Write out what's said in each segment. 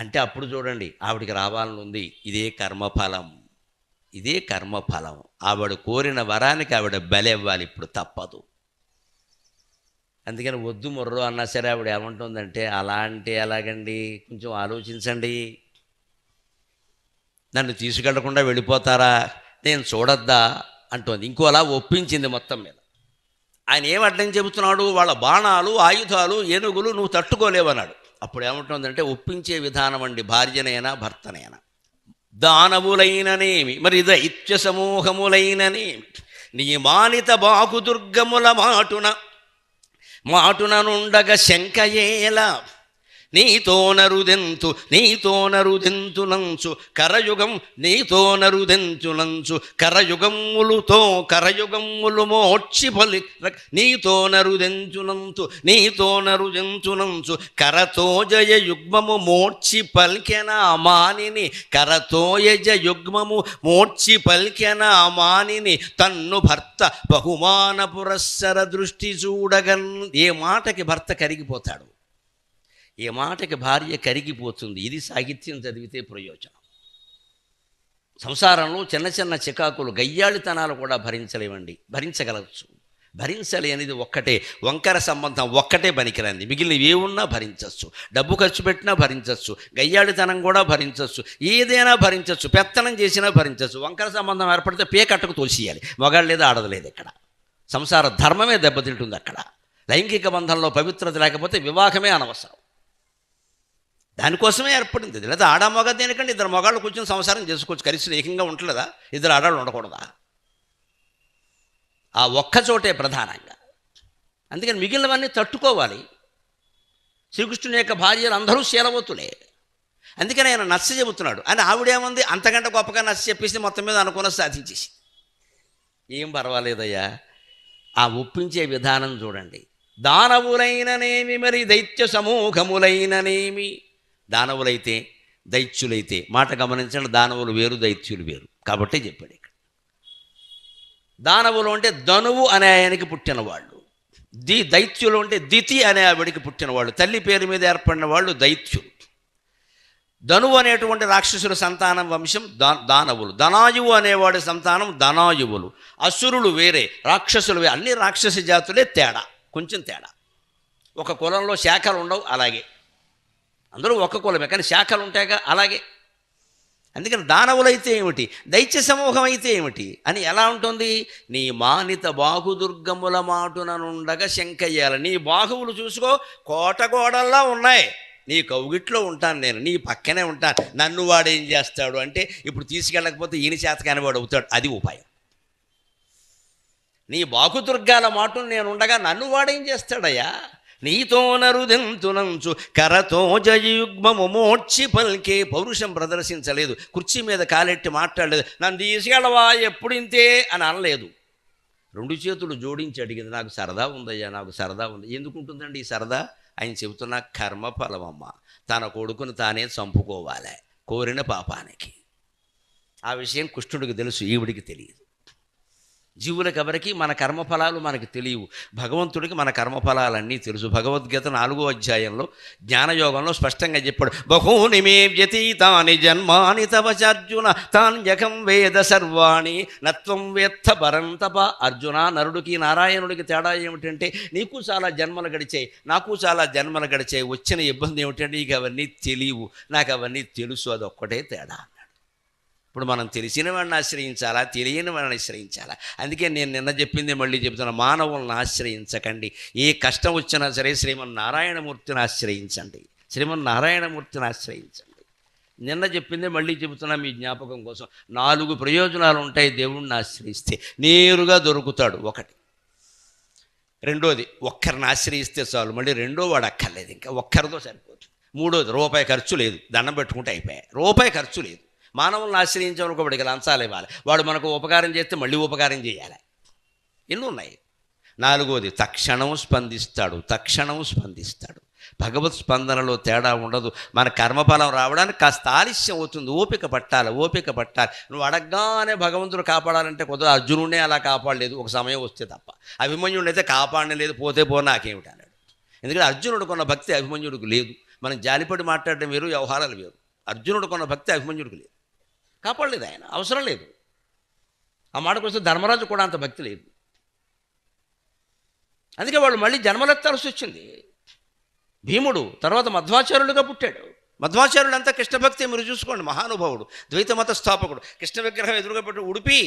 అంటే అప్పుడు చూడండి ఆవిడికి రావాలని ఉంది. ఇదే కర్మఫలం, ఇదే కర్మఫలం. ఆవిడ కోరిన వరానికి ఆవిడ బలివ్వాలి, ఇప్పుడు తప్పదు. అందుకని వద్దు మొర్రో అన్నా సరే ఆవిడ ఏమంటుందంటే, అలా అంటే ఎలాగండి, కొంచెం ఆలోచించండి, నన్ను తీసుకెళ్లకుండా వెళ్ళిపోతారా, నేను చూడొద్దా అంటోంది. ఇంకో అలా ఒప్పించింది మొత్తం మీద. ఆయన ఏం అడ్డం చెబుతున్నాడు, వాళ్ళ బాణాలు ఆయుధాలు ఏనుగులు నువ్వు తట్టుకోలేవన్నాడు. అప్పుడు ఏమంటుందంటే, ఒప్పించే విధానం అండి, భార్యనైనా భర్తనైనా. దానవులైననేమి, మరి దైత్య సమూహములైననేమి, నీ మానిత బాకుదుర్గముల మాటున నుండగ శంకయేల, నీతో నరుదెంతునంచు కరయుగం, నీతో నరుదెంతునంచు కరయుగములు మోడ్చి పలి, నీతో నరుదెంచునంచు కరతోజయ యుగ్మము మోడ్చి పల్కెన మానిని, కరతోయజ యుగ్మము మోడ్చి పల్కెన మానిని, తన్ను భర్త బహుమాన పురస్సర దృష్టి చూడగన్. ఏ మాటకి భర్త కరిగిపోతాడు, ఏ మాటకి భార్య కరిగిపోతుంది. ఇది సాహిత్యం చదివితే ప్రయోజనం. సంసారంలో చిన్న చిన్న చికాకులు, గయ్యాళితనాలు కూడా భరించలేమండి, భరించగలవచ్చు. భరించలేనిది ఒక్కటే, వంకర సంబంధం ఒక్కటే పనికిరంది. మిగిలినవి ఏమున్నా భరించవచ్చు, డబ్బు ఖర్చు పెట్టినా భరించవచ్చు, గయ్యాళితనం కూడా భరించవచ్చు, ఏదైనా భరించవచ్చు, పెత్తనం చేసినా భరించవచ్చు. వంకర సంబంధం ఏర్పడితే పేకట్టకు తోసేయాలి, మగాళ్ళు లేదా ఆడదలేదు. ఇక్కడ సంసార ధర్మమే దెబ్బతింటుంది. అక్కడ లైంగిక బంధంలో పవిత్రత లేకపోతే వివాహమే అనవసరం. దానికోసమే ఏర్పడింది. లేదా ఆడ మగ దేనికంటే ఇద్దరు మగాళ్ళు కూర్చొని సంసారం చేసుకోవచ్చు, కలిసి ఏకంగా ఉండలేదా, ఇద్దరు ఆడాళ్ళు ఉండకూడదా? ఆ ఒక్కచోటే ప్రధానంగా. అందుకని మిగిలినవన్నీ తట్టుకోవాలి. శ్రీకృష్ణుని యొక్క భార్యలు అందరూ శీలవతులే. అందుకని ఆయన నచ్చ చెబుతున్నాడు. అని ఆవిడేముంది, అంతకంటే గొప్పగా నచ్చ చెప్పేసి మొత్తం మీద అనుకున్న సాధించేసి, ఏం పర్వాలేదయ్యా. ఆ ఒప్పించే విధానం చూడండి. దానవులైననేమి, మరి దైత్య సమూహములైననేమి. దానవులైతే దైత్యులైతే, మాట గమనించండి, దానవులు వేరు దైత్యులు వేరు కాబట్టి చెప్పాడు ఇక్కడ. దానవులు అంటే ధనువు అనే ఆయనకి పుట్టినవాళ్ళు, దైత్యులు అంటే దితి అనే ఆవిడికి పుట్టినవాళ్ళు, తల్లి పేరు మీద ఏర్పడిన వాళ్ళు దైత్యులు. ధనువు అనేటువంటి రాక్షసుల సంతానం వంశం దానవులు. ధనాయువు అనేవాడి సంతానం ధనాయువులు. అసురులు వేరే, రాక్షసులు వేరే. అన్ని రాక్షస జాతులే, తేడా కొంచెం తేడా. ఒక కులంలో శాఖలు ఉండవు, అలాగే అందరూ ఒక కులమే కానీ శాఖలు ఉంటాయిగా, అలాగే. అందుకని దానవులైతే ఏమిటి, దైత్య సమూహం అయితే ఏమిటి అని ఎలా ఉంటుంది. నీ మానిత బాహుదుర్గముల మాటున నుండగా శంకయ్యాల. నీ బాహువులు చూసుకో, కోటగోడల్లా ఉన్నాయి, నీ కౌగిట్లో ఉంటాను నేను, నీ పక్కనే ఉంటాను. నన్ను వాడేం చేస్తాడు అంటే, ఇప్పుడు తీసుకెళ్ళకపోతే ఈయన చేతకాని వాడు అవుతాడు, అది ఉపాయం. నీ బాహుదుర్గాల మాటను నేను ఉండగా నన్ను వాడేం చేస్తాడయ్యా. నీతో నరుదెంతునంచు కరతోజయుగ్మము మోడ్చి పల్కే. పౌరుషం ప్రదర్శించలేదు, కుర్చీ మీద కాలెట్టి మాట్లాడలేదు, నన్ను తీసుకెళ్ళవా ఎప్పుడింతే అని అనలేదు. రెండు చేతులు జోడించి అడిగింది, నాకు సరదా ఉందయ్యా, నాకు సరదా ఉంది. ఎందుకుంటుందండి ఈ సరదా? ఆయన చెబుతున్న కర్మఫలమమ్మ. తన కొడుకును తానే చంపుకోవాలి కోరిన పాపానికి. ఆ విషయం కృష్ణుడికి తెలుసు, ఈవిడికి తెలియదు. జీవులకు ఎవరికి మన కర్మఫలాలు మనకు తెలియవు, భగవంతుడికి మన కర్మఫలాలన్నీ తెలుసు. భగవద్గీత 4వ అధ్యాయంలో జ్ఞానయోగంలో స్పష్టంగా చెప్పాడు. బహూని మే వ్యతీతాని జన్మాని తవ చార్జున తాన్యకం వేద సర్వాణి నత్వం వేత్త పరంతప. అర్జున, నరుడికి నారాయణుడికి తేడా ఏమిటంటే, నీకు చాలా జన్మలు గడిచాయి, నాకు చాలా జన్మలు గడిచాయి. వచ్చిన ఇబ్బంది ఏమిటంటే, నీకు అవన్నీ తెలియవు, నాకు అవన్నీ తెలుసు, అదొక్కటే తేడా. ఇప్పుడు మనం తెలిసిన వాడిని ఆశ్రయించాలా, తెలియని వాడిని ఆశ్రయించాలా? అందుకే నేను నిన్న చెప్పింది మళ్ళీ చెబుతున్నా, మానవులను ఆశ్రయించకండి. ఏ కష్టం వచ్చినా సరే శ్రీమన్నారాయణమూర్తిని ఆశ్రయించండి, శ్రీమన్నారాయణమూర్తిని ఆశ్రయించండి. నిన్న చెప్పిందే మళ్ళీ చెబుతున్నా మీ జ్ఞాపకం కోసం. 4 ప్రయోజనాలు ఉంటాయి దేవుణ్ణి ఆశ్రయిస్తే. నేరుగా దొరుకుతాడు ఒకటి. రెండోది, ఒక్కరిని ఆశ్రయిస్తే చాలు, మళ్ళీ రెండో వాడు అక్కర్లేదు, ఇంకా ఒక్కరితో సరిపోతుంది. మూడోది, రూపాయి ఖర్చు లేదు, దండం పెట్టుకుంటే అయిపోయాయి, రూపాయి ఖర్చు లేదు. మానవులను ఆశ్రయించమనుకో, వాడికి లంచాలు ఇవ్వాలి, వాడు మనకు ఉపకారం చేస్తే మళ్ళీ ఉపకారం చేయాలి, ఎన్ని ఉన్నాయి. 4వది, తక్షణం స్పందిస్తాడు. భగవత్ స్పందనలో తేడా ఉండదు. మన కర్మఫలం రావడానికి కాస్త ఆలస్యం అవుతుంది, ఓపిక పట్టాలి. నువ్వు అడగగానే భగవంతుడు కాపాడాలంటే కొద్దిగా అర్జునుడినే అలా కాపాడలేదు, ఒక సమయం వస్తే తప్ప. అభిమన్యుడిని అయితే కాపాడలేదు, పోతే పో నాకేమిటి అన్నాడు. ఎందుకంటే అర్జునుడికి ఉన్న భక్తి అభిమన్యుడికి లేదు. మనం జాలిపడి మాట్లాడడం వేరు, వ్యవహారాలు వేరు. అర్జునుడు కొన్న భక్తి అభిమన్యుడికి లేదు, కాపాడలేదు ఆయన, అవసరం లేదు. ఆ మాటకు వస్తే ధర్మరాజు కూడా అంత భక్తి లేదు. అందుకే వాళ్ళు మళ్ళీ జన్మలెత్తాల్సి వచ్చింది. భీముడు తర్వాత మధ్వాచార్యులుగా పుట్టాడు. మధ్వాచార్యుడు అంతా కృష్ణభక్తి, మీరు చూసుకోండి. మహానుభావుడు, ద్వైత మత స్థాపకుడు. కృష్ణ విగ్రహం ఎదురుగా పెట్టి ఉడిపి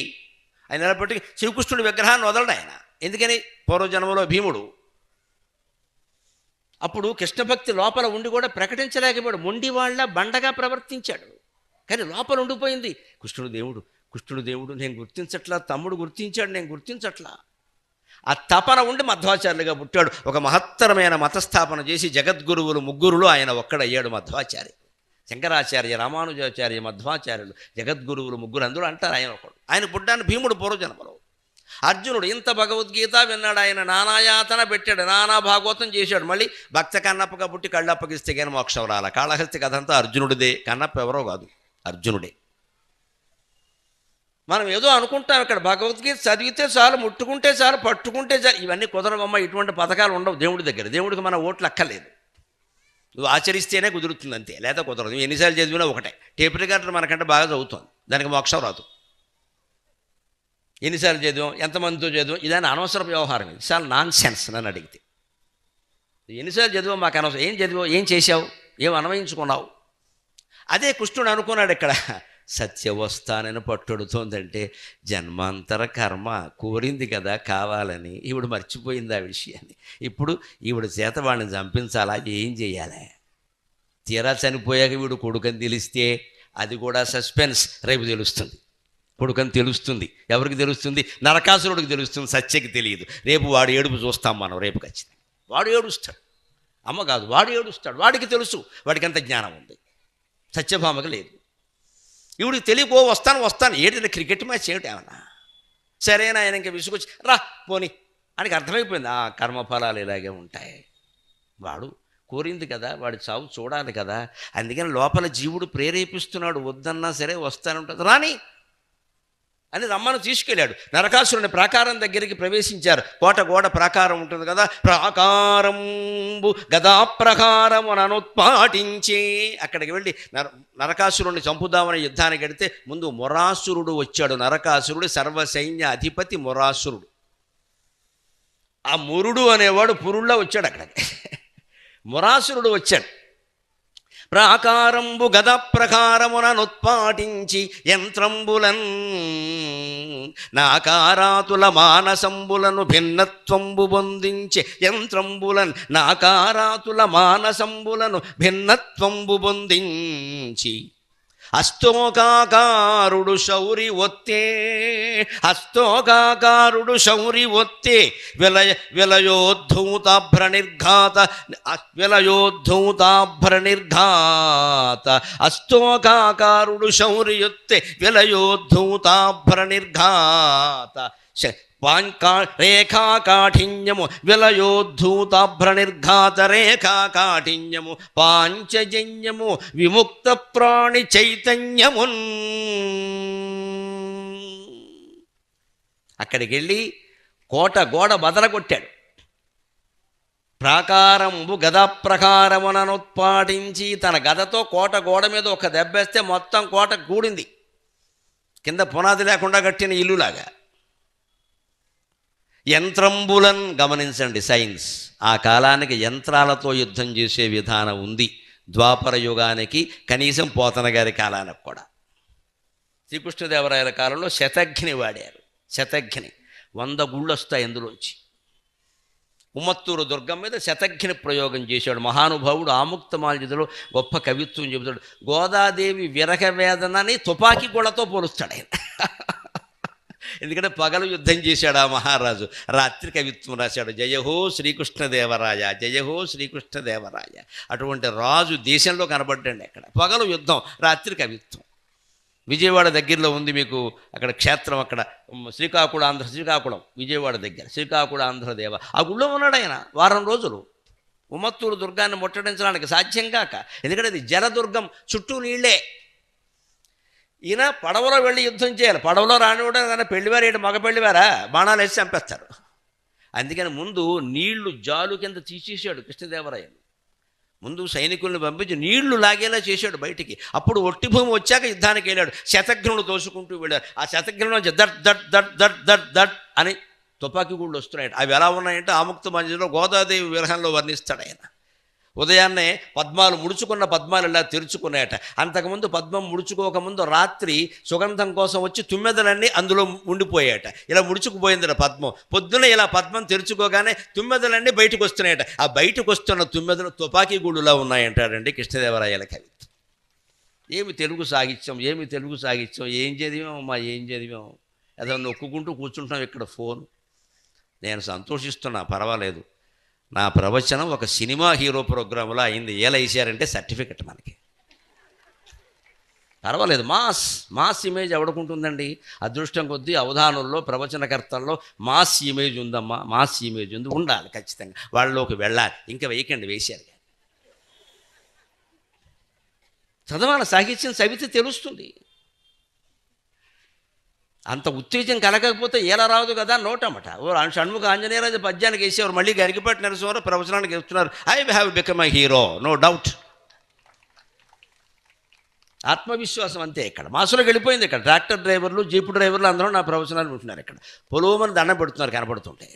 ఆయన నిలబెట్టి శ్రీకృష్ణుడి విగ్రహాన్ని వదలడు ఆయన. ఎందుకని? పూర్వజన్మలో భీముడు. అప్పుడు కృష్ణభక్తి లోపల ఉండి కూడా ప్రకటించలేకపోయాడు, మొండి వాళ్ళ బండగా ప్రవర్తించాడు. కానీ లోపల ఉండిపోయింది. కృష్ణుడు దేవుడు, కృష్ణుడు దేవుడు, నేను గుర్తించట్లా, తమ్ముడు గుర్తించాడు, నేను గుర్తించట్లా. ఆ తపన ఉండి మధ్వాచార్యులుగా పుట్టాడు. ఒక మహత్తరమైన మతస్థాపన చేసి జగద్గురువులు ముగ్గురులో ఆయన ఒక్కడయ్యాడు మధ్వాచార్య. శంకరాచార్య, రామానుజాచార్య, మధ్వాచార్యులు జగద్గురువులు ముగ్గురు, అందులో అంటారు ఆయన ఒకడు. ఆయన పుట్టాను భీముడు పూర్వజన్మలో. అర్జునుడు ఇంత భగవద్గీత విన్నాడు, ఆయన నానాయాతన పెట్టాడు, నానా భాగవతం చేశాడు. మళ్ళీ భక్త కన్నప్పగా పుట్టి కళ్ళప్పగిస్తే కానీ మోక్షం రాల. కాళహస్తి కథ అంతా అర్జునుడిదే, కన్నప్ప ఎవరో కాదు, అర్జునుడే. మనం ఏదో అనుకుంటాం, ఇక్కడ భగవద్గీత చదివితే చాలు, ముట్టుకుంటే చాలు, పట్టుకుంటే చాలు. ఇవన్నీ కుదరవమ్మ, ఇటువంటి పథకాలు ఉండవు దేవుడి దగ్గర. దేవుడికి మన ఓట్లు అక్కర్లేదు, నువ్వు ఆచరిస్తేనే కుదురుతుంది అంతే, లేదా కుదరదు. నువ్వు ఎన్నిసార్లు చదివినా ఒకటే. టేప్ రికార్డర్ మనకంటే బాగా చదువుతుంది, దానికి మోక్షం రాదు. ఎన్నిసార్లు చదివాం, ఎంతమందితో చదివాం, ఇదాన్ని అనవసర వ్యవహారం. ఇది చాలా నాన్ సెన్స్. నన్ను అడిగితే ఎన్నిసార్లు చదివావు మాకు అనవసరం. ఏం చదివావు, ఏం చేశావు, ఏం అన్వయించుకున్నావు? అదే కృష్ణుడు అనుకున్నాడు ఇక్కడ. సత్యవస్థానని పట్టుడుతోందంటే జన్మాంతర కర్మ కోరింది కదా కావాలని. ఈవిడ మర్చిపోయింది ఆ విషయాన్ని. ఇప్పుడు ఈవిడ చేత వాడిని చంపించాలా, ఏం చేయాలి? తీరా చనిపోయాక వీడు కొడుకని తెలిస్తే అది కూడా సస్పెన్స్. రేపు తెలుస్తుంది, కొడుకని తెలుస్తుంది. ఎవరికి తెలుస్తుంది? నరకాసురుడికి తెలుస్తుంది, సత్యకి తెలియదు. రేపు వాడు ఏడుపు చూస్తాం మనం, రేపు ఖచ్చితంగా వాడు ఏడుస్తాడు. అమ్మ కాదు, వాడు ఏడుస్తాడు. వాడికి తెలుసు, వాడికి అంత జ్ఞానం ఉంది, సత్యభామకు లేదు. ఇవిడికి తెలియకో వస్తాను ఏంటంటే క్రికెట్ మ్యాచ్ ఏమిటి ఏమన్నా. సరేనా, ఆయన ఇంకా విసుకొచ్చి రా పోని ఆయనకి అర్థమైపోయింది, ఆ కర్మఫలాలు ఇలాగే ఉంటాయి. వాడు కోరింది కదా, వాడి చావు చూడాలి కదా. అందుకని లోపల జీవుడు ప్రేరేపిస్తున్నాడు, వద్దన్నా సరే వస్తానుంటుంది, రాని అని రమ్మను తీసుకెళ్ళాడు. నరకాసురుని ప్రాకారం దగ్గరికి ప్రవేశించారు. కోట గోడ ప్రాకారం ఉంటుంది కదా, ప్రాకారంబు గదా ప్రకారము అనుత్పాటించి అక్కడికి వెళ్ళి నరకాసురుణ్ణి చంపుదామని యుద్ధానికి వెడితే ముందు మొరాసురుడు వచ్చాడు. నరకాసురుడు సర్వసైన్య అధిపతి మొరాసురుడు. ఆ మురుడు అనేవాడు పురుళ్ళ వచ్చాడు అక్కడికి. మొరాసురుడు వచ్చాడు. ప్రాకారంబు గద ప్రకారముననుత్పాటించి యంత్రంబులన్ నాకారాతుల మానసంబులను భిన్నత్వంబు బొందించి యంత్రంబులన్ నాకారాతుల మానసంబులను భిన్నత్వంబు బొందించి హస్తోకాకారుడు శౌరి ఒత్తే హస్తోకాకారుడు శౌరి ఒత్తే విలయోద్ధూతాభ్ర నిర్ఘాత హస్తోకాకారుడు శౌరి ఒత్తే విలయోద్ధూతాభ్ర నిర్ఘాత రేఖాకాఠిన్యము విలయోద్ధూతాభ్ర నిర్ఘాత రేఖాకాఠిన్యము పాంచజన్యము విముక్త ప్రాణి చైతన్యమున్. అక్కడికి వెళ్ళి కోట గోడ బదలగొట్టాడు. ప్రాకారంబు గద ప్రకారముననుత్పాటించి తన గదతో కోట గోడ మీద ఒక దెబ్బేస్తే మొత్తం కోట కూడింది, కింద పునాది లేకుండా కట్టిన ఇల్లులాగా. యంత్రంబులన్, గమనించండి సైన్స్, ఆ కాలానికి యంత్రాలతో యుద్ధం చేసే విధానం ఉంది. ద్వాపర యుగానికి, కనీసం పోతన గారి కాలానికి కూడా. శ్రీకృష్ణదేవరాయల కాలంలో శతఘ్ని వాడారు. శతఘ్ని 100 గుళ్ళు వస్తాయి అందులోంచి. ఉమ్మత్తూరు దుర్గం మీద శతఘ్ని ప్రయోగం చేశాడు మహానుభావుడు. ఆముక్తమాల్యదలో గొప్ప కవిత్వం చెబుతాడు. గోదాదేవి విరహ వేదనని తుపాకీ గోళతో పోలుస్తాడు ఆయన. ఎందుకంటే పగలు యుద్ధం చేశాడు ఆ మహారాజు, రాత్రి కవిత్వం రాశాడు. జయహో శ్రీకృష్ణదేవరాయ, జయహో శ్రీకృష్ణదేవరాయ. అటువంటి రాజు దేశంలో కనబడ్డండి. అక్కడ పగలు యుద్ధం, రాత్రి కవిత్వం. విజయవాడ దగ్గరలో ఉంది మీకు అక్కడ క్షేత్రం, అక్కడ శ్రీకాకుళం విజయవాడ దగ్గర శ్రీకాకుళ ఆంధ్రదేవ. ఆ గుళ్ళో ఉన్నాడు ఆయన వారం రోజులు. ఉమ్మత్తూరు దుర్గాన్ని ముట్టడించడానికి సాధ్యం కాక, ఎందుకంటే అది జలదుర్గం, చుట్టూ నీళ్లే. ఈయన పడవలో వెళ్ళి యుద్ధం చేయాలి. పడవలో రానివ్వడం కానీ పెళ్లివారు ఏంటి, మగ పెళ్లివారా, బాణాలు వేసి చంపేస్తారు. అందుకని ముందు నీళ్లు జాలు కింద తీసేసాడు కృష్ణదేవరాయలు. ముందు సైనికుల్ని పంపించి నీళ్లు లాగేలా చేశాడు బయటికి. అప్పుడు ఒట్టి భూమి వచ్చాక యుద్ధానికి వెళ్ళాడు. శతఘ్నులు తోసుకుంటూ వెళ్ళారు. ఆ శతఘ్నుల నుంచి that that that that that that అని తుపాకీ గుళ్ళు వస్తున్నాయట. అవి ఎలా ఉన్నాయంటే ఆముక్త మంజలో గోదాదేవి విరహంలో వర్ణిస్తాడు ఆయన. ఉదయాన్నే పద్మాలు ముడుచుకున్న పద్మాలు ఇలా తెరుచుకున్నాయట. అంతకుముందు పద్మం ముడుచుకోకముందు రాత్రి సుగంధం కోసం వచ్చి తుమ్మెదలన్నీ అందులో ఉండిపోయాయట. ఇలా ముడుచుకుపోయిందట పద్మం. పొద్దున ఇలా పద్మం తెరుచుకోగానే తుమ్మెదలన్నీ బయటకు వస్తున్నాయట. ఆ బయటకు వస్తున్న తుమ్మెదలు తుపాకీ గుళ్ళులా ఉన్నాయంటాడండి కృష్ణదేవరాయల కవి. ఏమి తెలుగు సాహిత్యం, ఏమి తెలుగు సాహిత్యం! ఏం చదివాం అమ్మా, ఏం చదివాం! ఏదో నొక్కుకుంటూ కూర్చుంటాం ఇక్కడ ఫోన్. నేను సంతోషిస్తున్నా, పర్వాలేదు. నా ప్రవచనం ఒక సినిమా హీరో ప్రోగ్రాంలో అయింది. ఎలా వేసారంటే సర్టిఫికెట్ మనకి. పర్వాలేదు. మాస్ ఇమేజ్ ఎవడుకుంటుందండి? అదృష్టం కొద్దీ అవధానుల్లో ప్రవచనకర్తల్లో మాస్ ఇమేజ్ ఉందమ్మా, మాస్ ఇమేజ్ ఉంది, ఉండాలి ఖచ్చితంగా. వాళ్ళలోకి వెళ్ళాలి. ఇంకా వేయకండి, వేశారు. చదవాలి, సాహిత్యం చదివితే తెలుస్తుంది. అంత ఉత్తేజం కలగకపోతే ఎలా రాదు కదా నోటమట. షణ్ముఖ ఆంజనేయరాజు పద్యానికి వేసేవారు, మళ్ళీ గరికిపాటి నరసింహారావు ప్రవచనానికి వేస్తున్నారు. I have become a hero, no doubt. ఆత్మవిశ్వాసం అంతే. ఇక్కడ మాసులోకి వెళ్ళిపోయింది. ఇక్కడ ట్రాక్టర్ డ్రైవర్లు, జీపు డ్రైవర్లు అందరూ నా ప్రవచనాలు ఉంటున్నారు. ఇక్కడ పొలోమని దండం పెడుతున్నారు కనపడుతుంటే.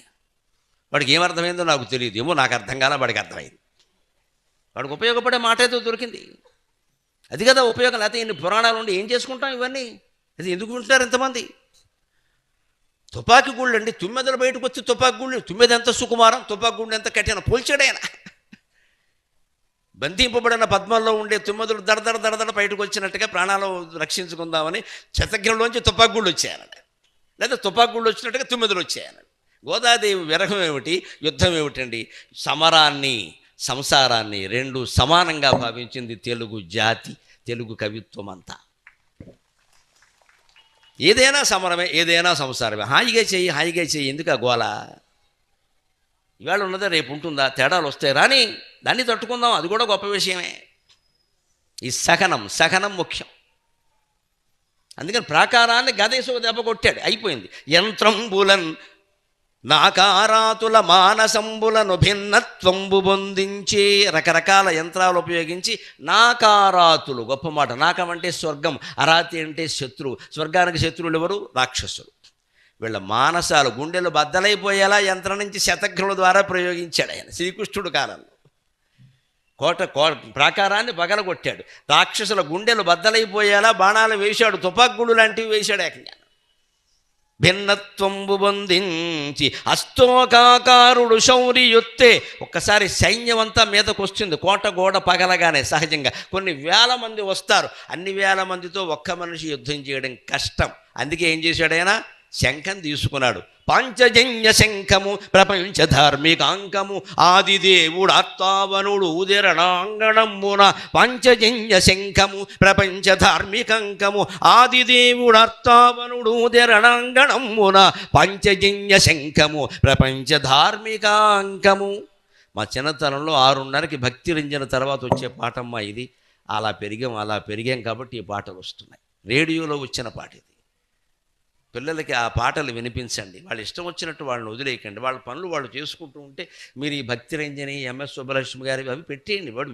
వాడికి ఏమర్థమైందో నాకు తెలియదు, ఏమో నాకు అర్థం కాల, వాడికి అర్థమైంది. వాడికి ఉపయోగపడే మాట అయితే దొరికింది. అది కదా ఉపయోగం. లేకపోతే ఇన్ని పురాణాలు ఉండి ఏం చేసుకుంటాం ఇవన్నీ? అది ఎందుకు వింటున్నారు ఇంతమంది? తుపాకీ గుళ్ళు అండి. తుమ్మెదలు బయటకు వచ్చి తుపాకీ గుళ్ళు. తుమ్మెద ఎంత సుకుమారం, తుపాకీ గుళ్ళు ఎంత కఠిన. పోల్చాడైనా. బంధింపబడిన పద్మాల్లో ఉండే తుమ్మెదలు దడదడ దడదడ బయటకు వచ్చినట్టుగా ప్రాణాలు రక్షించుకుందామని శతఘ్నంలోంచి తుపాకీ గుళ్ళు వచ్చాయనండి. లేదా తుపాకీ గుళ్ళు వచ్చినట్టుగా తుమ్మెదలు వచ్చాయనండి. గోదాదేవి విరహం ఏమిటి, యుద్ధం ఏమిటండి? సమరాన్ని, సంసారాన్ని రెండు సమానంగా భావించింది తెలుగు జాతి, తెలుగు కవిత్వం అంతా. ఏదైనా సమరమే, ఏదైనా సంసారమే. హాయిగా చెయ్యి, ఎందుకు ఆ గోల? ఇవాళ ఉన్నదా రేపు ఉంటుందా? తేడాలు వస్తాయి రాని, దాన్ని తట్టుకుందాం, అది కూడా గొప్ప విషయమే. ఈ సహనం ముఖ్యం. అందుకని ప్రాకారాన్ని గదేశో దెబ్బ కొట్టాడు, అయిపోయింది. యంత్రంబులన్ నాకారాతుల మానసంబులను భిన్నత్వంబు పొందించే రకరకాల యంత్రాలు ఉపయోగించి నాకారాతులు, గొప్ప మాట. నాకం అంటే స్వర్గం, అరాతి అంటే శత్రువు. స్వర్గానికి శత్రువులు ఎవరు? రాక్షసులు. వీళ్ళ మానసాలు, గుండెలు బద్దలైపోయేలా యంత్రం నుంచి శతఘ్నుల ద్వారా ప్రయోగించాడు ఆయన శ్రీకృష్ణుడు కాలంలో. ప్రాకారాన్ని పగలగొట్టాడు. రాక్షసుల గుండెలు బద్దలైపోయేలా బాణాలు వేశాడు, తుపాకులు లాంటివి వేశాడు ఏకంగా. భిన్నత్వంబు పొందించి అస్తోకాకారుడు శౌర్యయుత్తే. ఒక్కసారి సైన్యం అంతా మీదకు వస్తుంది. కోట గోడ పగలగానే సహజంగా కొన్ని వేల మంది వస్తారు. అన్ని వేల మందితో ఒక్క మనిషి యుద్ధం చేయడం కష్టం. అందుకే ఏం చేశాడైనా? శంఖం తీసుకున్నాడు. పాంచజన్య శంఖము ప్రపంచ ధార్మికాంకము ఆదిదేవుడు ఆత్తావనుడు ఉదరణాంగణమున. పాంచజన్య శంఖము ప్రపంచ ధార్మికాంకము ఆదిదేవుడు ఆత్తావనుడు ఉదరణాంగణమున. పంచజన్య శంఖము ప్రపంచ ధార్మికాంకము. మా చిన్నతనంలో 6:30కి భక్తి రంజన తర్వాత వచ్చే పాటమ్మా ఇది. అలా పెరిగాం కాబట్టి ఈ పాటలు వస్తున్నాయి. రేడియోలో వచ్చిన పాట ఇది. పిల్లలకి ఆ పాటలు వినిపించండి. వాళ్ళు ఇష్టం వచ్చినట్టు వాళ్ళని వదిలేయకండి. వాళ్ళ పనులు వాళ్ళు చేసుకుంటూ ఉంటే మీరు ఈ భక్తి రంజని, ఎంఎస్ సుబ్బలక్ష్మి గారి అవి పెట్టేయండి. వాడు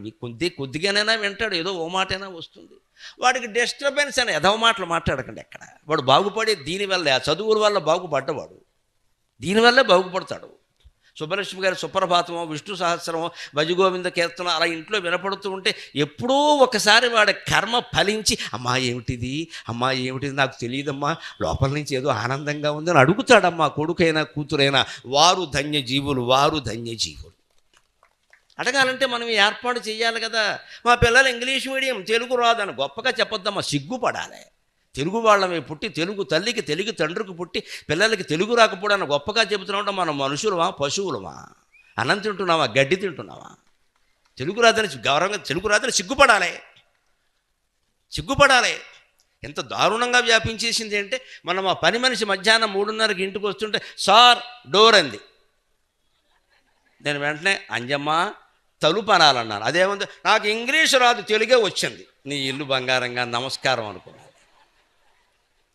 కొద్దిగానైనా వింటాడు, ఏదో ఓ మాటైనా వస్తుంది. వాడికి డిస్టర్బెన్స్ అని ఎదవ మాటలు మాట్లాడకండి ఎక్కడ. వాడు బాగుపడే దీనివల్లే, ఆ చదువుల వల్ల బాగుపడ్డవాడు దీనివల్లే బాగుపడతాడు. సుబ్బలక్ష్మి గారి సుప్రభాతమో, విష్ణు సహస్రమో, భజగోవింద కీర్తన అలా ఇంట్లో వినపడుతూ ఉంటే ఎప్పుడో ఒకసారి వాడి కర్మ ఫలించి అమ్మా ఏమిటిది నాకు తెలియదమ్మా, లోపల నుంచి ఏదో ఆనందంగా ఉందని అడుగుతాడమ్మా. కొడుకైనా కూతురైనా వారు ధన్యజీవులు. అడగాలంటే మనం ఏర్పాటు చేయాలి కదా. మా పిల్లలు ఇంగ్లీష్ మీడియం, తెలుగు రాదని గొప్పగా చెప్పొద్దమ్మా, సిగ్గుపడాలి. తెలుగు వాళ్ళమే పుట్టి, తెలుగు తల్లికి తెలుగు తండ్రికి పుట్టి పిల్లలకి తెలుగు రాకపోవడానికి గొప్పగా చెబుతున్నామంటే మనం మనుషులమా, పశువులమా? అన్నం తింటున్నావా, గడ్డి తింటున్నావా? తెలుగు రాదని గౌరవంగా, తెలుగు రాదని సిగ్గుపడాలి. ఎంత దారుణంగా వ్యాపించేసింది అంటే, మనం ఆ పని మనిషి మధ్యాహ్నం 3:30కి ఇంటికి వస్తుంటే సార్ డోర్ అంది. నేను వెంటనే అంజమ్మ తలుపు అనాలన్నాను. అదేముంది, నాకు ఇంగ్లీష్ రాదు, తెలుగే వచ్చింది. నీ ఇల్లు బంగారంగా, నమస్కారం అనుకున్నాను.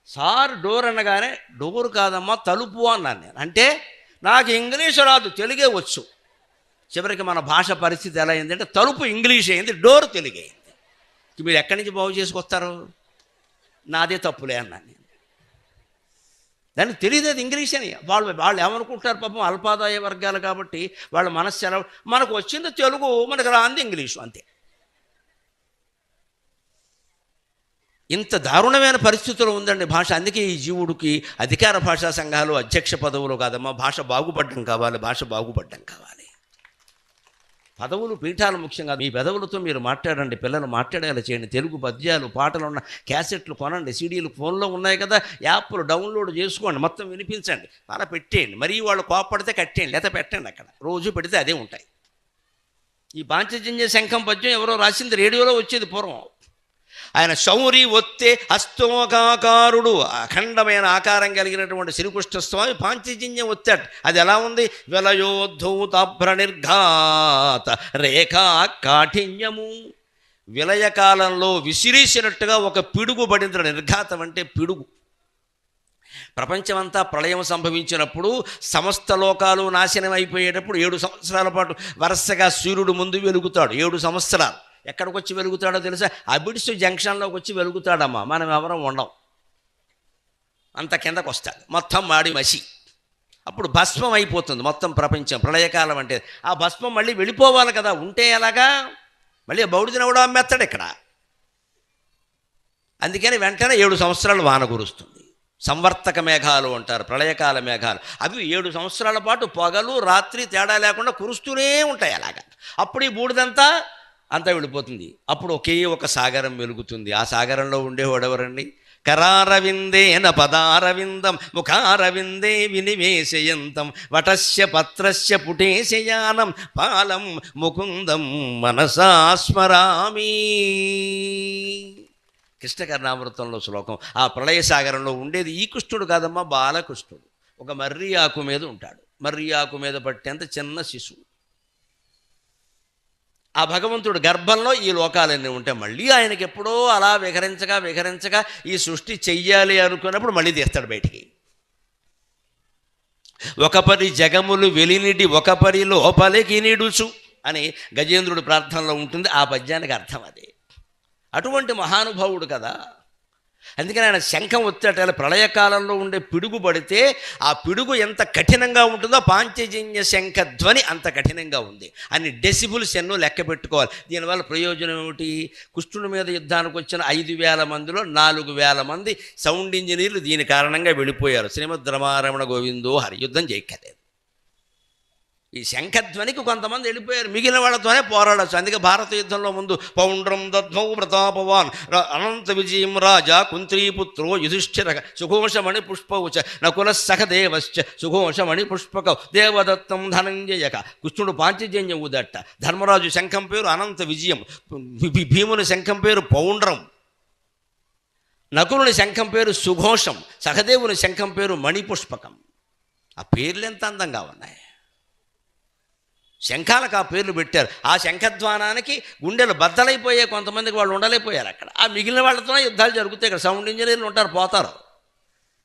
సార్ డోర్ అనగానే డోర్ కాదమ్మా తలుపు అన్నాను నేను. అంటే నాకు ఇంగ్లీష్ రాదు, తెలుగే వచ్చు. చివరికి మన భాష పరిస్థితి ఎలా అయిందంటే తలుపు ఇంగ్లీష్ అయింది, డోర్ తెలుగు అయింది. మీరు ఎక్కడి నుంచి బాగు చేసుకొస్తారు? నాదే తప్పులే అన్నాను నేను. దానికి తెలియదు అది ఇంగ్లీష్ అని. వాళ్ళు ఏమనుకుంటారు పాపం, అల్పాదాయ వర్గాలు కాబట్టి వాళ్ళ మనస్సు ఎలా, మనకు వచ్చింది తెలుగు, మనకు రాంది ఇంగ్లీషు, అంతే. ఇంత దారుణమైన పరిస్థితుల్లో ఉందండి భాష. అందుకే ఈ జీవుడికి అధికార భాషా సంఘాలు అధ్యక్ష పదవులు కాదమ్మా. భాష బాగుపడడం కావాలి, భాష బాగుపడడం కావాలి. పదవులు పీఠాలు ముఖ్యం కాదు. మీ పెదవులతో మీరు మాట్లాడండి, పిల్లలు మాట్లాడేలా చేయండి. తెలుగు పద్యాలు పాటలు ఉన్న క్యాసెట్లు కొనండి, సీడీలు ఫోన్లో ఉన్నాయి కదా, యాప్లు డౌన్లోడ్ చేసుకోండి, మొత్తం వినిపించండి, అలా పెట్టేయండి. మరీ వాళ్ళు కోపడితే కట్టేయండి, లేదా పెట్టండి. అక్కడ రోజు పెడితే అదే ఉంటాయి. ఈ పాంచజన్య శంఖం పద్యం ఎవరో రాసింది, రేడియోలో వచ్చేది పూర్వం. ఆయన శౌరి ఒత్తే హస్తోకాకారుడు, అఖండమైన ఆకారం కలిగినటువంటి శ్రీకృష్ణ స్వామి పాంచజన్యం ఒత్తాడు. అది ఎలా ఉంది? విలయోద్ధూతాభ్ర నిర్ఘాత రేఖా కాఠిన్యము. విలయకాలంలో విసిరేసినట్టుగా ఒక పిడుగు పడింది. నిర్ఘాతం అంటే పిడుగు. ప్రపంచమంతా ప్రళయం సంభవించినప్పుడు, సమస్త లోకాలు నాశనం అయిపోయేటప్పుడు 7 సంవత్సరాల పాటు వరుసగా సూర్యుడు ముందు వెలుగుతాడు. 7 సంవత్సరాలు. ఎక్కడికి వచ్చి వెలుగుతాడో తెలుసా? అబిడ్స్ జంక్షన్లోకి వచ్చి వెలుగుతాడమ్మా. మనం ఎవరం ఉండం, అంత కిందకు వస్తాడు, మొత్తం మాడి మసి. అప్పుడు భస్మం అయిపోతుంది మొత్తం ప్రపంచం. ప్రళయకాలం అంటే ఆ భస్మం మళ్ళీ వెళ్ళిపోవాలి కదా, ఉంటే ఎలాగా? మళ్ళీ బౌడిదిన కూడా అమ్మేస్తాడు ఇక్కడ. అందుకని వెంటనే 7 సంవత్సరాలు వాన కురుస్తుంది. సంవర్తక మేఘాలు అంటారు, ప్రళయకాల మేఘాలు. అవి 7 సంవత్సరాల పాటు పగలు రాత్రి తేడా లేకుండా కురుస్తూనే ఉంటాయి. అలాగా అప్పుడు ఈ బూడిదంతా అంతా వెళ్ళిపోతుంది. అప్పుడు ఒకే ఒక సాగరం వెలుగుతుంది. ఆ సాగరంలో ఉండేవాడు ఎవరండి? కరారవిందేన పదారవిందం ముఖారవిందే వినివేశయంతం వటస్య పత్రస్య పుటేశయానం పాలం ముకుందం మనసా స్మరామి. కృష్ణకర్ణామృతంలో శ్లోకం. ఆ ప్రళయ సాగరంలో ఉండేది ఈ కృష్ణుడు కాదమ్మా, బాలకృష్ణుడు. ఒక మర్రి ఆకు మీద ఉంటాడు. మర్రి ఆకు మీద పట్టేంత చిన్న శిశువు. ఆ భగవంతుడు గర్భంలో ఈ లోకాలన్నీ ఉంటాయి. మళ్ళీ ఆయనకి ఎప్పుడో అలా విహరించగా ఈ సృష్టి చెయ్యాలి అనుకున్నప్పుడు మళ్ళీ తీస్తాడు బయటికి. ఒకపరి జగములు వెలినిడి ఒకపరి లోపలికి నిడుచు అని గజేంద్రుడి ప్రార్థనలో ఉంటుంది. ఆ పద్యానికి అర్థం అదే. అటువంటి మహానుభావుడు కదా. అందుకని ఆయన శంఖం ఒత్తాట. ప్రళయకాలంలో ఉండే పిడుగు పడితే ఆ పిడుగు ఎంత కఠినంగా ఉంటుందో పాంచజన్య శంఖ ధ్వని అంత కఠినంగా ఉంది. అన్ని డెసిబుల్స్ ఎన్నో లెక్క పెట్టుకోవాలి. దీనివల్ల ప్రయోజనం ఏమిటి? కృష్ణుడి మీద యుద్ధానికి వచ్చిన 5,000 మందిలో 4,000 మంది సౌండ్ ఇంజనీర్లు దీని కారణంగా వెళ్ళిపోయారు. శ్రీమద్ రమారమణ గోవిందో హరి. యుద్ధం చేయక్కలేదు. ఈ శంఖధ్వనికి కొంతమంది వెళ్ళిపోయారు, మిగిలిన వాళ్ళతోనే పోరాడచ్చు. అందుకే భారత యుద్ధంలో ముందు పౌండ్రం దద్మౌ ప్రతాపవాన్ అనంత విజయం రాజా కుంత్రీపుత్రో యుధిష్ఠిర సుఘోషమణి పుష్పౌచ నకుల సహదేవశ్చ సుఘోషమణి పుష్పకౌ దేవదత్తం ధనంజయక. కృష్ణుడు పాంచజన్యం ఊదట్ట. ధర్మరాజు శంఖం పేరు అనంత విజయం, భీముని శంఖం పేరు పౌండ్రం, నకులుని శంఖం పేరు సుఘోషం, సహదేవుని శంఖం పేరు మణిపుష్పకం. ఆ పేర్లు ఎంత అందంగా ఉన్నాయి. శంఖాలకు ఆ పేర్లు పెట్టారు. ఆ శంఖధ్వానానికి గుండెలు బద్దలైపోయే కొంతమందికి వాళ్ళు ఉండలేకపోయారు అక్కడ. ఆ మిగిలిన వాళ్ళతోనే యుద్ధాలు జరుగుతాయి. ఇక్కడ సౌండ్ ఇంజనీర్లు ఉంటారు, పోతారు,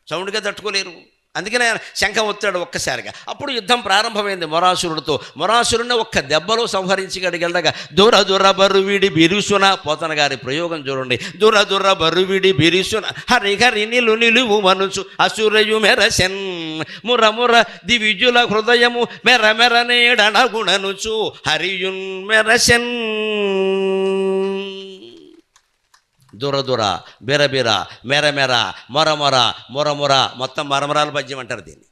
సౌండ్గా తట్టుకోలేరు. అందుకనే ఆయన శంఖం ఒత్తాడు ఒక్కసారిగా. అప్పుడు యుద్ధం ప్రారంభమైంది మొరాసురుడితో. మొరాసురుడిని ఒక్క దెబ్బలో సంహరించగలిగలగా దుర దుర బరువిడి బిరుసున. పోతన గారి ప్రయోగం చూడండి. దుర దుర బరువిడి బిరుసున హరి హరి నిలువు మనుచు అసురయు మెరసెన్ మురముర దివిజుల హృదయము మెర మెర నేడన గుణనుచు హరియున్ మెరసెన్. దురదుర బిరబిర మెరమెర మొరమొర మొరముర, మొత్తం మరమరాల పద్యం అంటారు దీన్ని.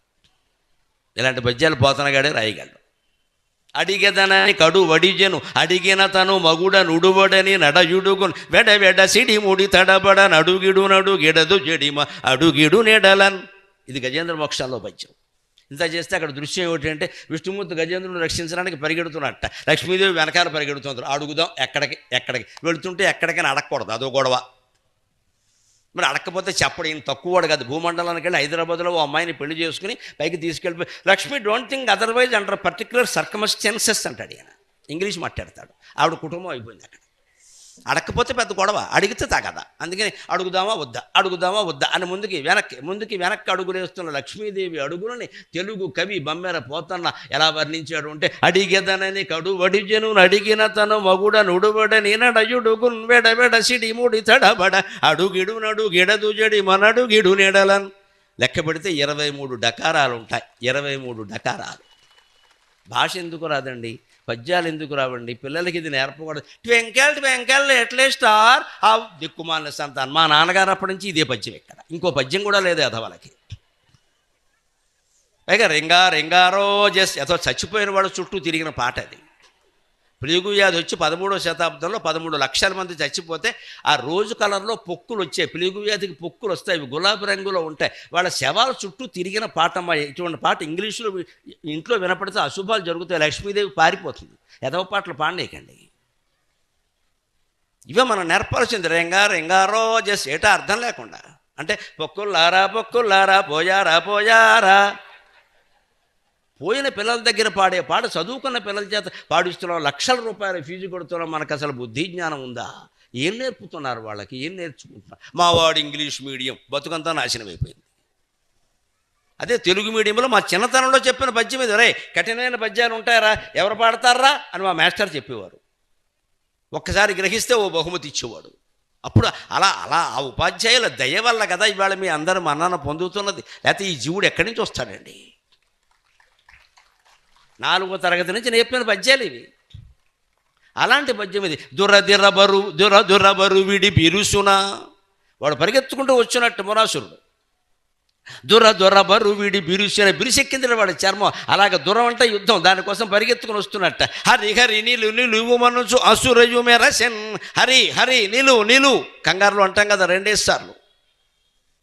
ఇలాంటి పద్యాలు పోతనగాడే రాయగలడు. అడిగెదనని కడు వడిజెను అడిగిన తను మగుడ నుడువడని నడయుడుగున్ వెడ వెడ సిడి ముడి తడబడ నడుగిడు నడుగిడదు జడిమ అడుగిడు నెడలన్. ఇది గజేంద్ర మోక్షాల్లో పద్యం. ఇంత చేస్తే అక్కడ దృశ్యం ఏమిటంటే విష్ణుమూర్తి గజేంద్రుని రక్షించడానికి పరిగెడుతున్నట్ట, లక్ష్మీదేవి వెనకాల పరిగెడుతున్నారు. అడుగుదాం ఎక్కడికి వెళుతుంటే ఎక్కడికైనా అడగకూడదు, అదో గొడవ. మరి అడగకపోతే చెప్పడు. ఈయన తక్కువవాడు కాదు. భూమండలానికి వెళ్ళి హైదరాబాద్లో ఓ అమ్మాయిని పెళ్లి చేసుకుని పైకి తీసుకెళ్ళిపోయి Lakshmi don't think otherwise under particular circumstances అంటాడు. ఈయన ఇంగ్లీష్ మాట్లాడతాడు. ఆవిడ కుటుంబం అయిపోయింది అక్కడ. అడగకపోతే పెద్ద గొడవ, అడిగితే తగదా. అందుకని అడుగుదామా వద్దా అని ముందుకి వెనక్కి అడుగులేస్తున్న లక్ష్మీదేవి అడుగులని తెలుగు కవి బమ్మెర పోతన్న ఎలా వర్ణించాడు అంటే, అడిగెదనని కడువడిజను అడిగిన తను మగుడ నుడుబడని నడయుడుగున్ వెడబెడ సిడి ముడి తడబడ అడుగిడునడుగిడదు జడి మనడుగిడు నెడలన్. లెక్క పెడితే 23 డకారాలు ఉంటాయి. 23 డకారాలు. భాష ఎందుకు రాదండి, పద్యాలు ఎందుకు రావండి, పిల్లలకి ఇది నేర్పకూడదు. ట్వింకెల్ ఎట్లే స్టార్ ఆ దిక్కుమాలిన సంతానం. మా నాన్నగారు అప్పటి నుంచి ఇదే పద్యం, ఎక్కడ ఇంకో పద్యం కూడా లేదు ఎదవలకి. పైగా రింగారో జస్ట్ ఎదో చచ్చిపోయిన వాడు చుట్టూ తిరిగిన పాట అది. ప్లేగు వ్యాధి వచ్చి 13వ శతాబ్దంలో 13 లక్షల మంది చచ్చిపోతే ఆ రోజు కలర్లో పొక్కులు వచ్చాయి. ప్లేగు వ్యాధికి పొక్కులు వస్తాయి, ఇవి గులాబీ రంగులో ఉంటాయి. వాళ్ళ శవాల చుట్టూ తిరిగిన పాట అమ్మ. ఇటువంటి పాట ఇంగ్లీషులో ఇంట్లో వినపడితే అశుభాలు జరుగుతాయి, లక్ష్మీదేవి పారిపోతుంది. ఎదవ పాటలు పాడలేకండి. ఇవే మనం నేర్పాల్సింది. రింగారో జస్ట్ ఏటా అర్థం లేకుండా. అంటే పొక్కుల్లారా పోయారా. పోయిన పిల్లల దగ్గర పాడే పాట చదువుకున్న పిల్లల చేత పాడిస్తున్నాం, లక్షల రూపాయల ఫీజు కొడుతున్నాం. మనకు అసలు బుద్ధి జ్ఞానం ఉందా? ఏం నేర్పుతున్నారు వాళ్ళకి, ఏం నేర్చుకుంటున్నారు? మావాడు ఇంగ్లీష్ మీడియం బతుకంతా నాశనం అయిపోయింది. అదే తెలుగు మీడియంలో మా చిన్నతనంలో చెప్పిన పద్యం మీద, రే కఠినమైన పద్యాలు ఉంటాయరా, ఎవరు పాడతారా అని మా మాస్టర్ చెప్పేవారు. ఒక్కసారి గ్రహిస్తే ఓ బహుమతి ఇచ్చేవాడు. అప్పుడు అలా ఆ ఉపాధ్యాయుల దయ వల్ల కదా ఇవాళ మీ అందరూ మన్నన పొందుతున్నది. లేకపోతే ఈ జీవుడు ఎక్కడి నుంచి వస్తాడండి? 4వ తరగతి నుంచి నేర్పిన పద్యాలు ఇవి. అలాంటి పద్యం ఇది. దురబరు విడి బిరుసునా. వాడు పరిగెత్తుకుంటూ వచ్చినట్టు మురాసురుడు. దురబరు విడి బిరుసిన, బిరుసెక్కింది వాడి చర్మం. అలాగే దురం అంటే యుద్ధం, దానికోసం పరిగెత్తుకుని వస్తున్నట్ట. హరి నిలువు మనసు అసురయు మెరసెన్. హరి నిలువు కంగారులో అంటాం కదా 2 సార్లు.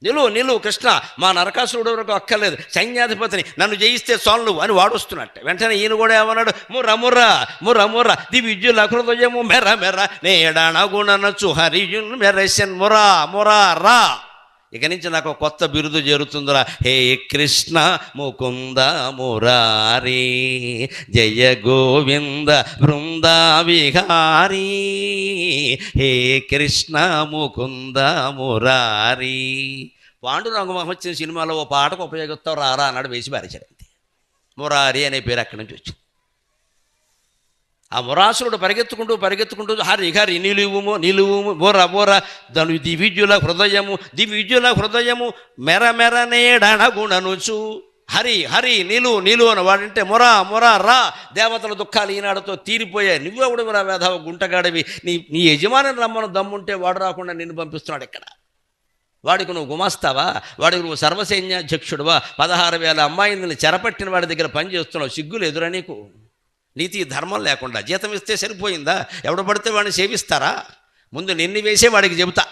నిలువు కృష్ణ, మా నరకాసురుడు వరకు అక్కర్లేదు, సైన్యాధిపతిని, నన్ను జయిస్తే చాలు అని వాడు వస్తున్నట్టు. వెంటనే ఈయన కూడా ఏమన్నాడు, ముర్ర దివిద్యుల హృదయము మెర్ర నేడనగుణనచు హరియున్ మెరసెన్ మురా. ఇక నుంచి నాకు కొత్త బిరుదు చేరుతుందిరా. హే కృష్ణ ముకుంద మురారి జయ గోవింద బృందా విహారీ. హే కృష్ణ ముకుంద మురారి. పాండురంగ మహోత్సవం సినిమాలో ఓ పాటకు ఉపయోగిస్తావు రారా అన్నాడు, వేసి పారేశాడు. అంతే. మురారి అనే పేరు అక్కడి నుంచి వచ్చింది. ఆ మురాసురుడు పరిగెత్తుకుంటూ హరి నిలువు బోర దను దివిద్యుల హృదయము మెర నేడనగుణనుచు. హరి నిలువు అని వాడంటే మొరా రా. దేవతల దుఃఖాలు ఈనాడుతో తీరిపోయాయి. నువ్వెవడు రా వేధవ గుంటగాడివి, నీ యజమాని రమ్మను దమ్ముంటే వాడు రాకుండా నిన్ను పంపిస్తున్నాడు ఇక్కడ. వాడికి నువ్వు గుమాస్తావా? వాడికి నువ్వు సర్వసైన్యాధ్యక్షుడువా? 16,000 అమ్మాయిని చెరపట్టిన వాడి దగ్గర పని చేస్తున్నావు. సిగ్గులు ఎదురా నీకు? నీతి ధర్మం లేకుండా జీతం ఇస్తే సరిపోయిందా? ఎవడు పడితే వాడిని సేవిస్తారా? ముందు నిన్ను వేసే వాడికి చెబుతా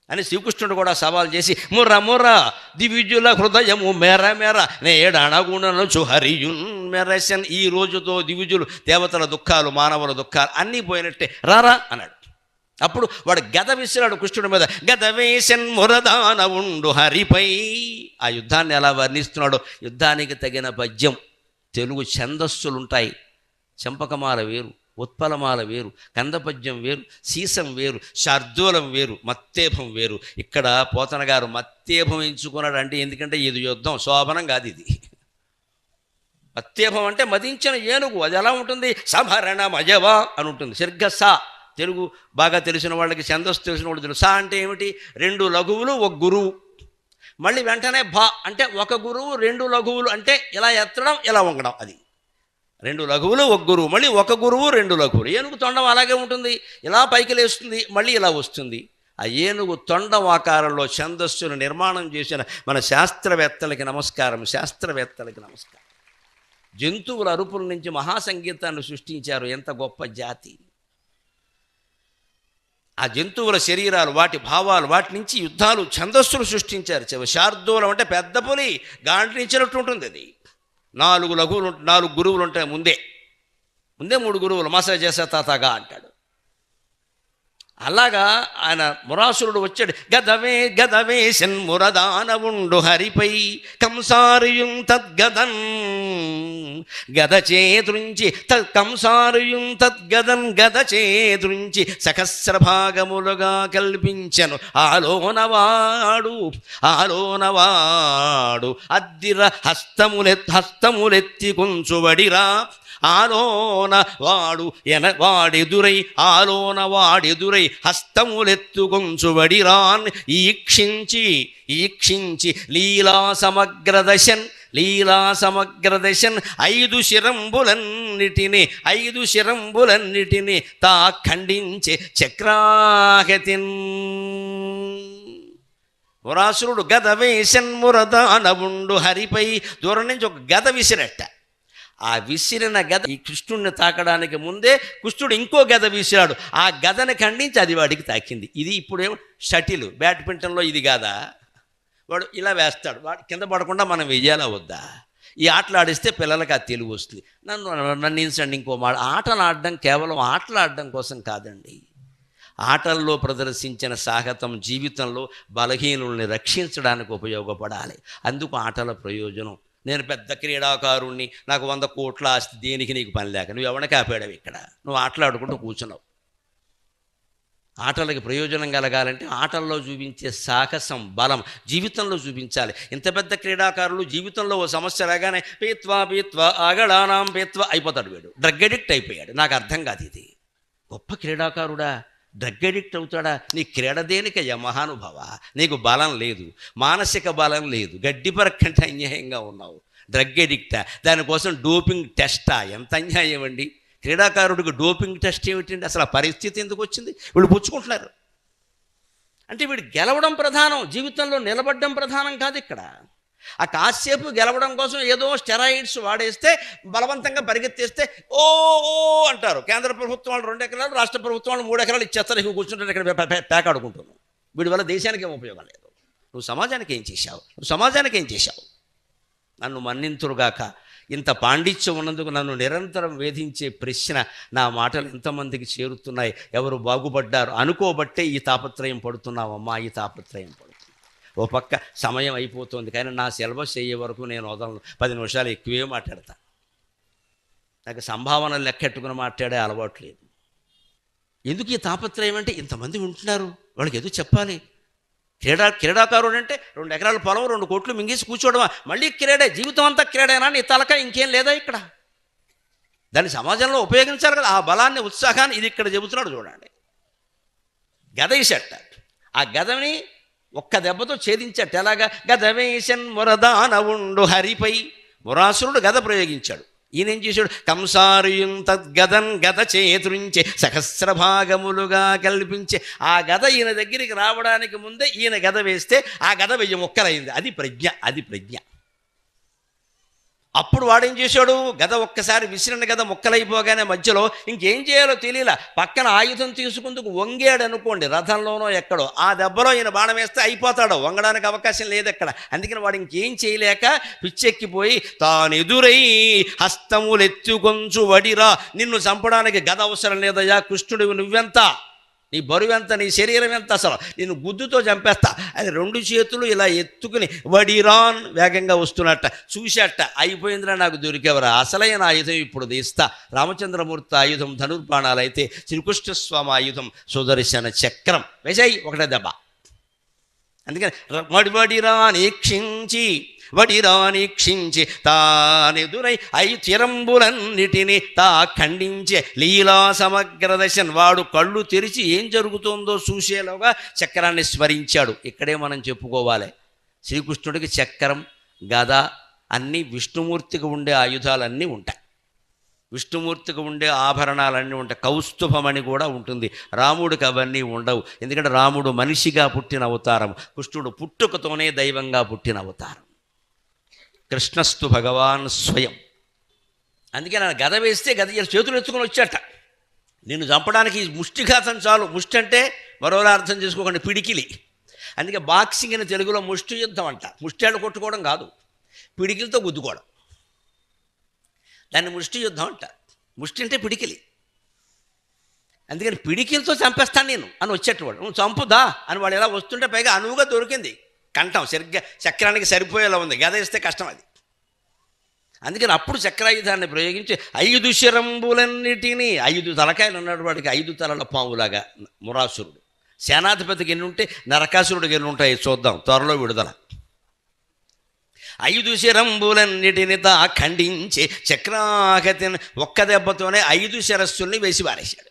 అని శ్రీకృష్ణుడు కూడా సవాల్ చేసి ముర్ర దివిద్యుల హృదయము మెర నేడనగుణనచు హరియున్ మెరసెన్. ఈ రోజుతో దివిజులు, దేవతల దుఃఖాలు, మానవుల దుఃఖాలు అన్నీ పోయినట్టే, రారా అన్నాడు. అప్పుడు వాడు గద విసిరాడు కృష్ణుడి మీద. గద వేసెన్ మురదాన ఉండు హరిపై. ఆ యుద్ధాన్ని ఎలా వర్ణిస్తున్నాడో, యుద్ధానికి తగిన పద్యం. తెలుగు ఛందస్సులుంటాయి. చంపకమాల వేరు, ఉత్పలమాల వేరు, కందపద్యం వేరు, సీసం వేరు, శార్దూలం వేరు, మత్తేభం వేరు. ఇక్కడ పోతన గారు మత్తేభం ఎంచుకున్నాడు. అంటే ఎందుకంటే ఇది యుద్ధం, శోభనం కాదు ఇది. మత్తేభం అంటే మదించిన ఏనుగు. అది ఎలా ఉంటుంది? సంహరణ మజవా అని ఉంటుంది. సరిగ్గా సా. తెలుగు బాగా తెలిసిన వాళ్ళకి, ఛందస్సు తెలిసిన వాళ్ళు తెలుసు. సా అంటే ఏమిటి? 2 లఘువులు 1 గురువు. మళ్ళీ వెంటనే భా అంటే 1 గురువు 2 లఘువులు, అంటే ఇలా ఎత్తడం ఇలా వంగడం. అది 2 లఘువులు 1 గురువు, మళ్ళీ 1 గురువు 2 లఘువులు. ఏనుగు తొండం అలాగే ఉంటుంది, ఇలా పైకి లేస్తుంది, మళ్ళీ ఇలా వస్తుంది. ఆ ఏనుగు తొండం ఆకారంలో ఛందస్సును నిర్మాణం చేసిన మన శాస్త్రవేత్తలకి నమస్కారం. జంతువుల అరుపుల నుంచి మహాసంగీతాన్ని సృష్టించారు. ఎంత గొప్ప జాతి! ఆ జంతువుల శరీరాలు, వాటి భావాలు, వాటి నుంచి యుద్ధాలు, ఛందస్సులు సృష్టించారు. శార్దూలం అంటే పెద్ద పులి గాండ్రించినట్టు ఉంటుంది. అది 4 లఘువులు, 4 గురువులు ఉంటాయి. ముందే 3 గురువులు. మస చేసే తాతగా అంటాడు. అలాగా ఆయన మురాసురుడు వచ్చాడు. గదవే గదవేశన్ మురదానవుండు హరిపై కంసారియుం తద్గదన్ గద చేతురించి కంసారియుం తద్గదన్ గద చేతురించి సహస్రభాగములుగా కల్పించెను ఆలోనవాడు అద్దిర హస్తములెత్తి కొంచువడిరా ఆలోన వాడెదురై హస్తములెత్తుకొంచువడిరాన్ ఈక్షించి లీలా సమగ్రదశన్ ఐదు శిరంబులన్నిటిని తా ఖండించే చక్రాగతిన్. మురాసురుడు గద వేశన్ మురదానవుండు హరిపై దూరం నుంచి ఒక గద విసిరట్ట. ఆ విసిరిన గద ఈ కృష్ణుడిని తాకడానికి ముందే కృష్ణుడు ఇంకో గద విసిరాడు. ఆ గదని ఖండించి అది వాడికి తాకింది. ఇది ఇప్పుడేమో షటిల్ బ్యాడ్మింటన్లో ఇది కాదా, వాడు ఇలా వేస్తాడు, వాడు కింద పడకుండా మనం వెయ్యాలా వద్దా? ఈ ఆటలు ఆడిస్తే పిల్లలకి ఆ తెలివి వస్తుంది. నన్ను ఇంచండి ఇంకో మాట, ఆటలు ఆడడం కేవలం ఆటలు ఆడడం కోసం కాదండి. ఆటల్లో ప్రదర్శించిన సాహసం జీవితంలో బలహీనుల్ని రక్షించడానికి ఉపయోగపడాలి. అందుకు ఆటల ప్రయోజనం. నేను పెద్ద క్రీడాకారుణ్ణి, నాకు 100 కోట్ల ఆస్తి, దేనికి నీకు పని లేక నువ్వు ఎవరిని కాపాడావు? ఇక్కడ నువ్వు ఆటలాడుకుంటూ కూర్చున్నావు. ఆటలకి ప్రయోజనం కలగాలంటే ఆటల్లో చూపించే సాహసం బలం జీవితంలో చూపించాలి. ఇంత పెద్ద క్రీడాకారులు జీవితంలో ఓ సమస్య రాగానే పీత్వా ఆగడానాం పీత్వా అయిపోతాడు. వీడు డ్రగ్ అడిక్ట్ అయిపోయాడు. నాకు అర్థం కాదు, ఇది గొప్ప క్రీడాకారుడా డ్రగ్ అడిక్ట్ అవుతాడా? నీ క్రీడ దేనికయ్యా మహానుభావ? నీకు బలం లేదు, మానసిక బలం లేదు, గడ్డి పరక్కంటే అన్యాయంగా ఉన్నావు. డ్రగ్ అడిక్టా? దానికోసం డోపింగ్ టెస్టా? ఎంత అన్యాయం అండి. క్రీడాకారుడికి డోపింగ్ టెస్ట్ ఏమిటండి? అసలు ఆ పరిస్థితి ఎందుకు వచ్చింది? వీళ్ళు పుచ్చుకుంటున్నారు అంటే వీడు గెలవడం ప్రధానం, జీవితంలో నిలబడడం ప్రధానం కాదు. ఇక్కడ ఆ కాసేపు గెలవడం కోసం ఏదో స్టెరాయిడ్స్ వాడేస్తే బలవంతంగా పరిగెత్తేస్తే ఓ అంటారు. కేంద్ర ప్రభుత్వం వాళ్ళు 2 ఎకరాలు, రాష్ట్ర ప్రభుత్వం వాళ్ళు 3 ఎకరాలు ఇచ్చేస్తారు. ఇక కూర్చుంటారు ఇక్కడ పేకాడుకుంటున్నావు. వీడి వల్ల దేశానికి ఏం ఉపయోగం లేదు. నువ్వు సమాజానికి ఏం చేశావు? నన్ను మన్నింతురుగాక. ఇంత పాండిత్యం ఉన్నందుకు నన్ను నిరంతరం వేధించే ప్రశ్న, నా మాటలు ఎంతమందికి చేరుతున్నాయి, ఎవరు బాగుపడ్డారు అనుకోబట్టే ఈ తాపత్రయం పడుతున్నావమ్మా. ఈ తాపత్రయం పడుతుంది. ఓ పక్క సమయం అయిపోతుంది, కానీ నా సిలబస్ అయ్యే వరకు నేను వదలను. 10 నిమిషాలు ఎక్కువే మాట్లాడతా. నాకు సంభావనలు లెక్కెట్టుకుని మాట్లాడే అలవాటు లేదు. ఎందుకు ఈ తాపత్రయం అంటే, ఇంతమంది ఉంటున్నారు, వాళ్ళకి ఏదో చెప్పాలి. క్రీడాకారుడు అంటే 2 ఎకరాల పొలం, 2 కోట్లు మింగేసి కూర్చోవడమా? మళ్ళీ క్రీడే, జీవితం అంతా క్రీడేనా? నీ తలక ఇంకేం లేదా ఇక్కడ? దాన్ని సమాజంలో ఉపయోగించాలి కదా. ఆ బలాన్ని, ఉత్సాహాన్ని ఇది ఇక్కడ చెబుతున్నాడు. చూడండి, గద వేసట. ఆ గదని ఒక్క దెబ్బతో ఛేదించట. ఎలాగా? గదవేశన్ మురదానవుండు హరిపై. మురాసురుడు గద ప్రయోగించాడు. ఈయనేం చేశాడు? కంసారియుం తద్గదన్ గద చేతురించే సహస్రభాగములుగా కల్పించే. ఆ గద ఈయన దగ్గరికి రావడానికి ముందే ఈయన గద వేస్తే ఆ గద 1000 ముక్కలైంది. అది ప్రజ్ఞ. అప్పుడు వాడేం చేశాడు? గద ఒక్కసారి విసిరిన గద ముక్కలైపోగానే మధ్యలో ఇంకేం చేయాలో తెలియలా. పక్కన ఆయుధం తీసుకుందుకు వంగాడు అనుకోండి, రథంలోనో ఎక్కడో, ఆ దెబ్బలో ఈయన బాణం వేస్తే అయిపోతాడు. వంగడానికి అవకాశం లేదు ఎక్కడ. అందుకని వాడు ఇంకేం చేయలేక పిచ్చెక్కిపోయి తానెదురై హస్తములెత్తుకొంచు వడిరా. నిన్ను చంపడానికి గద అవసరం లేదయ్యా కృష్ణుడివి, నువ్వెంత, నీ బరువెంత, నీ శరీరం ఎంత, అసలు నేను గుద్దుతో చంపేస్తా అని 2 చేతులు ఇలా ఎత్తుకుని వడిరాన్ వేగంగా వస్తున్నట్ట. చూశాట, అయిపోయిందిరా, నాకు దొరికేవరా, అసలైన ఆయుధం ఇప్పుడు తీస్తా. రామచంద్రమూర్తి ఆయుధం ధనుర్బాణాలు అయితే శ్రీకృష్ణస్వామి ఆయుధం సుదర్శన చక్రం. వేసాయి ఒకటే దెబ్బ. అందుకని వడిరానీక్షించి తానెదురై చిరంబులన్నిటిని తా ఖండించే లీలా సమగ్రదశన్. వాడు కళ్ళు తెరిచి ఏం జరుగుతుందో చూసేలోగా చక్రాన్ని స్మరించాడు. ఇక్కడే మనం చెప్పుకోవాలి, శ్రీకృష్ణుడికి చక్రం, గద అన్నీ విష్ణుమూర్తికి ఉండే ఆయుధాలన్నీ ఉంటాయి. విష్ణుమూర్తికి ఉండే ఆభరణాలన్నీ ఉంటాయి. కౌస్తుభమని కూడా ఉంటుంది. రాముడికి అవన్నీ ఉండవు. ఎందుకంటే రాముడు మనిషిగా పుట్టిన అవతారం, కృష్ణుడు పుట్టుకతోనే దైవంగా పుట్టిన అవతారం. కృష్ణస్తు భగవాన్ స్వయం. అందుకే నన్ను గద వేస్తే గద చేతులు ఎత్తుకొని వచ్చాట. నిన్ను చంపడానికి ముష్టిఘాతం చాలు. ముష్టి అంటే మరోలా అర్థం చేసుకోకండి, పిడికిలి. అందుకే బాక్సింగ్ అని తెలుగులో ముష్టి యుద్ధం అంట. ముష్టి అంటే కొట్టుకోవడం కాదు, పిడికిలతో గుద్దుకోవడం. దాన్ని ముష్టి యుద్ధం అంట. ముష్టి అంటే పిడికిలి. అందుకని పిడికిలతో చంపేస్తాను నేను అని వచ్చేటవాడు. నువ్వు చంపుదా అని వాడు ఇలా వస్తుంటే పైగా అనువుగా దొరికింది, కంఠం సరిగ్గా చక్రానికి సరిపోయేలా ఉంది, గద ఇస్తే కష్టం అది. అందుకని అప్పుడు చక్రాయుధాన్ని ప్రయోగించి 5 శిరంబులన్నిటినీ, 5 తలకాయలు ఉన్నాడు వాడికి, 5 తలల పాములాగా మురాసురుడు. సేనాధిపతికి ఎన్ని ఉంటే నరకాసురుడికి ఎన్ని ఉంటాయి చూద్దాం, త్వరలో విడుదల. 5 శిరంబులన్నిటిని తా ఖండించి చక్రాహతిని ఒక్క దెబ్బతోనే 5 శిరస్సుల్ని వేసి పారేశాడు.